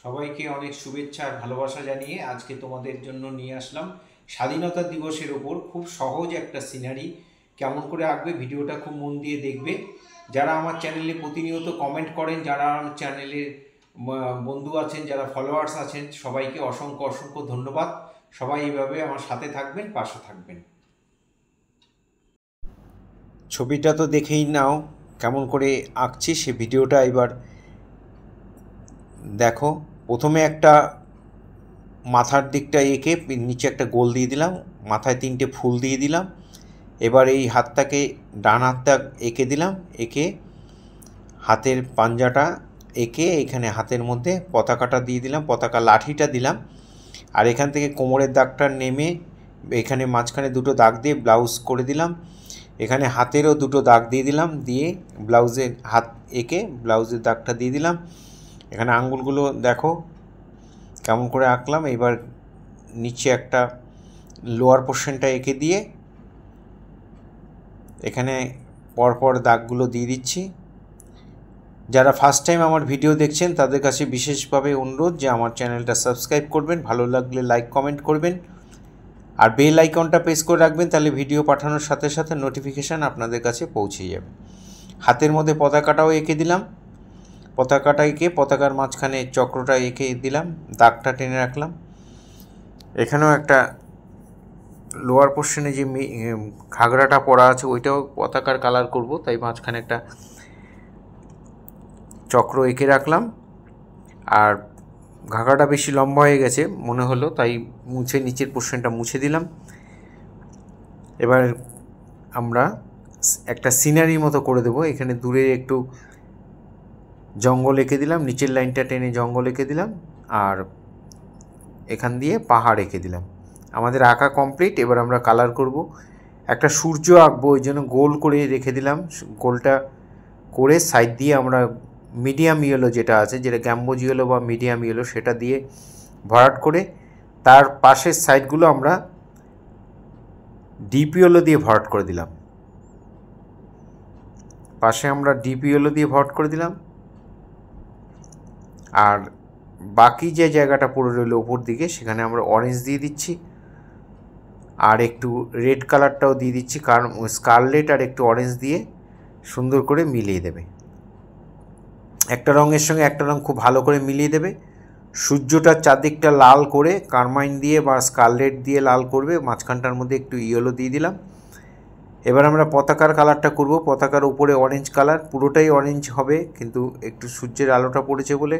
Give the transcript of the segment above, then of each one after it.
সবাইকে অনেক শুভেচ্ছা আর ভালোবাসা জানিয়ে আজকে তোমাদের জন্য নিয়ে আসলাম স্বাধীনতা দিবসের ওপর খুব সহজ একটা সিনারি কেমন করে আঁকবে। ভিডিওটা খুব মন দিয়ে দেখবে। যারা আমার চ্যানেলে প্রতিনিয়ত কমেন্ট করেন, যারা আমার চ্যানেলের বন্ধু আছেন, যারা ফলোয়ার্স আছেন, সবাইকে অসংখ্য অসংখ্য ধন্যবাদ। সবাই এইভাবে আমার সাথে থাকবেন, পাশে থাকবেন। ছবিটা তো দেখেই নাও কেমন করে আঁকছি, সে ভিডিওটা এবার দেখো। প্রথমে একটা মাথার দিকটা এঁকে নিচে একটা গোল দিয়ে দিলাম, মাথায় 3টে ফুল দিয়ে দিলাম। এবার এই হাতটাকে ডান হাতটা এঁকে দিলাম, এঁকে হাতের পাঞ্জাটা এঁকে এখানে হাতের মধ্যে পতাকাটা দিয়ে দিলাম, পতাকা লাঠিটা দিলাম। আর এখান থেকে কোমরের দাগটা নেমে এখানে মাঝখানে 2টো দাগ দিয়ে ব্লাউজ করে দিলাম। এখানে হাতেরও 2টো দাগ দিয়ে দিলাম, দিয়ে ব্লাউজের হাত এঁকে ব্লাউজের দাগটা দিয়ে দিলাম। এখানে আঙ্গুলগুলো দেখো কেমন করে আঁকলাম। এবার নিচে একটা লোয়ার পোর্শনটা এঁকে দিয়ে এখানে পরপর দাগগুলো দিয়ে দিচ্ছি। যারা ফার্স্ট টাইম আমার ভিডিও দেখছেন তাদের কাছে বিশেষভাবে অনুরোধ যে আমার চ্যানেলটা সাবস্ক্রাইব করবেন, ভালো লাগলে লাইক কমেন্ট করবেন, আর বেল আইকনটা প্রেস করে রাখবেন, তাহলে ভিডিও পাঠানোর সাথে সাথে নোটিফিকেশান আপনাদের কাছে পৌঁছে যাবে। হাতের মধ্যে পতাকাটাও এঁকে দিলাম, পতাকাটা এঁকে পতাকার মাঝখানে চক্রটা এঁকে দিলাম, দাগটা টেনে রাখলাম। এখানেও একটা লোয়ার পোর্শনে যে ঘাগরাটা পরা আছে ওইটাও পতাকার কালার করব, তাই মাঝখানে একটা চক্র এঁকে রাখলাম। আর ঘাগরাটা বেশি লম্বা হয়ে গেছে মনে হলো, তাই মুছে নিচের পোর্শনটা মুছে দিলাম। এবার আমরা একটা সিনারি মতো করে দেবো। এখানে দূরে একটু জঙ্গল এঁকে দিলাম, নিচের লাইনটা টেনে জঙ্গল এঁকে দিলাম, আর এখান দিয়ে পাহাড় এঁকে দিলাম। আমাদের আঁকা কমপ্লিট। এবার আমরা কালার করব। একটা সূর্য আঁকবো, ওই জন্য গোল করে রেখে দিলাম। গোলটা করে সাইড দিয়ে আমরা মিডিয়াম ইয়েলো যেটা আছে, যেটা গ্যাম্বোজ ইয়েলো বা মিডিয়াম ইয়েলো, সেটা দিয়ে ভরাট করে তার পাশের সাইডগুলো আমরা ডিপ ইয়েলো দিয়ে ভরাট করে দিলাম। পাশে আমরা ডিপ ইয়েলো দিয়ে ভরাট করে দিলাম। আর বাকি যে জায়গাটা পড়ে রইল ওপর দিকে, সেখানে আমরা অরেঞ্জ দিয়ে দিচ্ছি, আর একটু রেড কালারটাও দিয়ে দিচ্ছি, কারণ স্কারলেট আর একটু অরেঞ্জ দিয়ে সুন্দর করে মিলিয়ে দেবে। একটা রঙের সঙ্গে একটা রঙ খুব ভালো করে মিলিয়ে দেবে। সূর্যটার চারদিকটা লাল করে কারমাইন দিয়ে বা স্কারলেট দিয়ে লাল করবে, মাঝখানটার মধ্যে একটু ইয়েলো দিয়ে দিলাম। এবার আমরা পতাকার কালারটা করব। পতাকার উপরে অরেঞ্জ কালার, পুরোটাই অরেঞ্জ হবে, কিন্তু একটু সূর্যের আলোটা পড়েছে বলে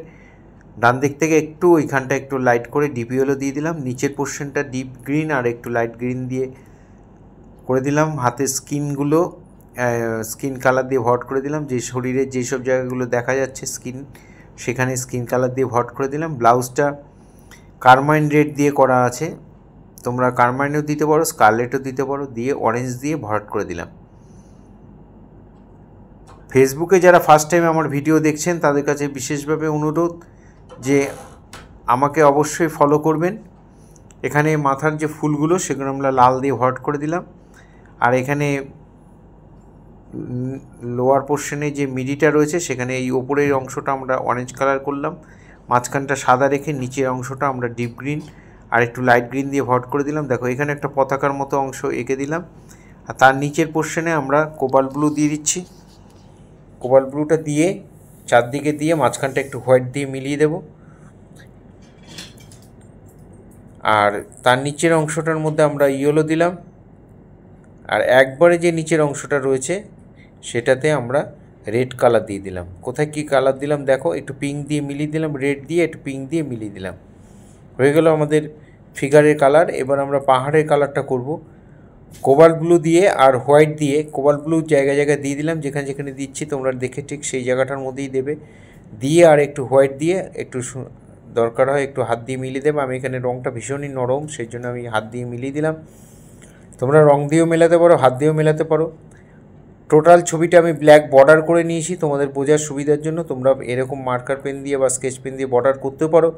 ডান দিক থেকে একটু ওইখানটা একটু লাইট করে ডিপ ইয়েলো দিয়ে দিলাম। নিচের পোর্শনটা ডিপ গ্রিন আর একটু লাইট গ্রিন দিয়ে করে দিলাম। হাতের স্কিনগুলো স্কিন কালার দিয়ে ভরাট করে দিলাম। যে শরীরের যেসব জায়গাগুলো দেখা যাচ্ছে স্কিন, সেখানে স্কিন কালার দিয়ে ভরাট করে দিলাম। ব্লাউজটা কারমাইন রেড দিয়ে করা আছে, তোমরা কারমাইনও দিতে পারো, স্কারলেটও দিতে পারো, দিয়ে অরেঞ্জ দিয়ে ভরাট করে দিলাম। ফেসবুকে যারা ফার্স্ট টাইম আমার ভিডিও দেখছেন তাদের কাছে বিশেষভাবে অনুরোধ যে আমাকে অবশ্যই ফলো করবেন। এখানে মাথার যে ফুলগুলো সেগুলো আমরা লাল দিয়ে ভরাট করে দিলাম। আর এখানে লোয়ার পোর্শনে যে মিডিটা রয়েছে সেখানে এই ওপরের অংশটা আমরা অরেঞ্জ কালার করলাম, মাঝখানটা সাদা রেখে নিচের অংশটা আমরা ডিপ গ্রিন আর একটু লাইট গ্রিন দিয়ে ভরাট করে দিলাম। দেখো এখানে একটা পতাকার মতো অংশ এঁকে দিলাম। আর তার নিচের পোর্শনে আমরা কোবাল্ট ব্লু দিয়ে দিচ্ছি। কোবাল্ট ব্লুটা দিয়ে চারদিকে দিয়ে মাঝখানটা একটু হোয়াইট দিয়ে মিলিয়ে দেব। আর তার নিচের অংশটার মধ্যে আমরা ইয়েলো দিলাম। আর একবারে যে নিচের অংশটা রয়েছে সেটাতে আমরা রেড কালার দিয়ে দিলাম। কোথায় কী কালার দিলাম দেখো, একটু পিঙ্ক দিয়ে মিলিয়ে দিলাম, রেড দিয়ে একটু পিঙ্ক দিয়ে মিলিয়ে দিলাম। হয়ে গেল আমাদের ফিগারের কালার। এবার আমরা পাহাড়ের কালারটা করব। কোবাল্ট ব্লু দিয়ে আর হোয়াইট দিয়ে, কোবাল্ট ব্লু জায়গায় জায়গায় দিয়ে দিলাম, যেখানে যেখানে দিচ্ছি তোমরা দেখে ঠিক সেই জায়গাটার মধ্যেই দেবে, দিয়ে আর একটু হোয়াইট দিয়ে একটু দরকার হয় একটু হাত দিয়ে মিলিয়ে দেবো। আমি এখানে রঙটা ভীষণই নরম, সেই জন্য আমি হাত দিয়ে মিলিয়ে দিলাম। তোমরা রং দিয়েও মেলাতে পারো, হাত দিয়েও মেলাতে পারো। টোটাল ছবিটা আমি ব্ল্যাক বর্ডার করে নিয়েছি তোমাদের বোঝার সুবিধার জন্য। তোমরা এরকম মার্কার পেন দিয়ে বা স্কেচ পেন দিয়ে বর্ডার করতেও পারো,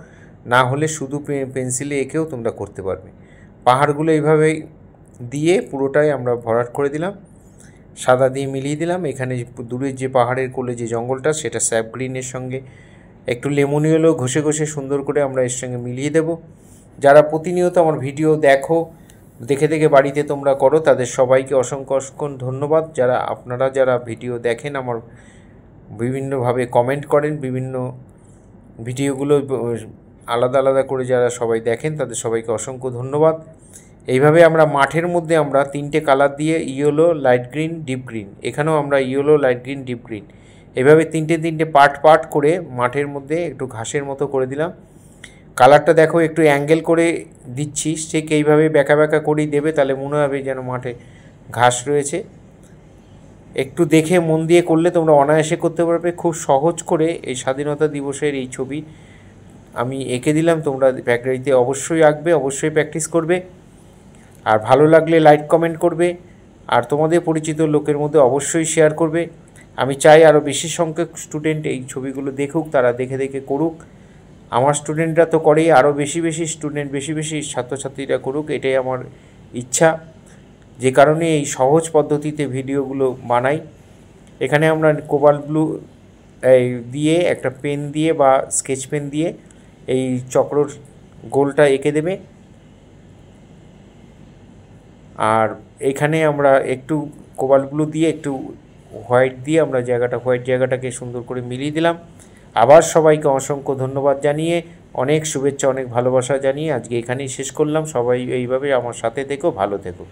না হলে শুধু পেন্সিলে এঁকেও তোমরা করতে পারবে। পাহাড়গুলো এইভাবেই দিয়ে পুরোটাই আমরা ভরাট করে দিলাম, সাদা দিয়ে মিলিয়ে দিলাম। এখানে দূরের যে পাহাড়ের কোলে যে জঙ্গলটা সেটা স্যাপ গ্রিনের সঙ্গে একটু লেমন ইয়েলো ঘষে ঘষে সুন্দর করে আমরা এর সঙ্গে মিলিয়ে দেব। যারা প্রতিনিয়ত আমার ভিডিও দেখো, দেখে দেখে বাড়িতে তোমরা করো, তাদের সবাইকে অসংখ্য অসংখ্য ধন্যবাদ। যারা ভিডিও দেখেন, আমার বিভিন্নভাবে কমেন্ট করেন, বিভিন্ন ভিডিওগুলো আলাদা আলাদা করে যারা সবাই দেখেন, তাদের সবাইকে অসংখ্য ধন্যবাদ। এইভাবে আমরা মাঠের মধ্যে আমরা 3টে কালার দিয়ে, yellow, light green, deep green, এখানেও আমরা yellow, light green, deep green, এভাবে তিনটে পার্ট করে মাঠের মধ্যে একটু ঘাসের মতো করে দিলাম। কালারটা দেখো একটু অ্যাঙ্গেল করে দিচ্ছি, ঠিক এইভাবে ব্যাকা ব্যাকা করেই দেবে, তাহলে মনে হবে যেন মাঠে ঘাস রয়েছে। একটু দেখে মন দিয়ে করলে তোমরা অনায়াসে করতে পারবে। খুব সহজ করে এই স্বাধীনতা দিবসের এই ছবি আমি এঁকে দিলাম, তোমরা বাড়িতে অবশ্যই আঁকবে, অবশ্যই প্র্যাকটিস করবে। আর ভালো লাগলে লাইক কমেন্ট করবে, আর তোমাদের পরিচিত লোকের মধ্যে অবশ্যই শেয়ার করবে। আমি চাই আরও বেশি সংখ্যক স্টুডেন্ট এই ছবিগুলো দেখুক, তারা দেখে দেখে করুক। আমার স্টুডেন্টরা তো করেই, আরও বেশি বেশি ছাত্রছাত্রীরা করুক, এটাই আমার ইচ্ছা। যে কারণে এই সহজ পদ্ধতিতে ভিডিওগুলো বানাই। এখানে আমরা কোবাল্ট ব্লু দিয়ে একটা পেন দিয়ে বা স্কেচ পেন দিয়ে এই চক্রর গোলটা এঁকে দেবে। আর এখানে আমরা একটু কোবাল্ট ব্লু দিয়ে একটু হোয়াইট দিয়ে আমরা হোয়াইট জায়গাটাকে সুন্দর করে মিলিয়ে দিলাম। আবার সবাইকে অসংখ্য ধন্যবাদ জানিয়ে, অনেক শুভেচ্ছা, অনেক ভালোবাসা জানিয়ে আজকে এখানেই শেষ করলাম। সবাই এইভাবে আমার সাথে থেকো, ভালো থেকো।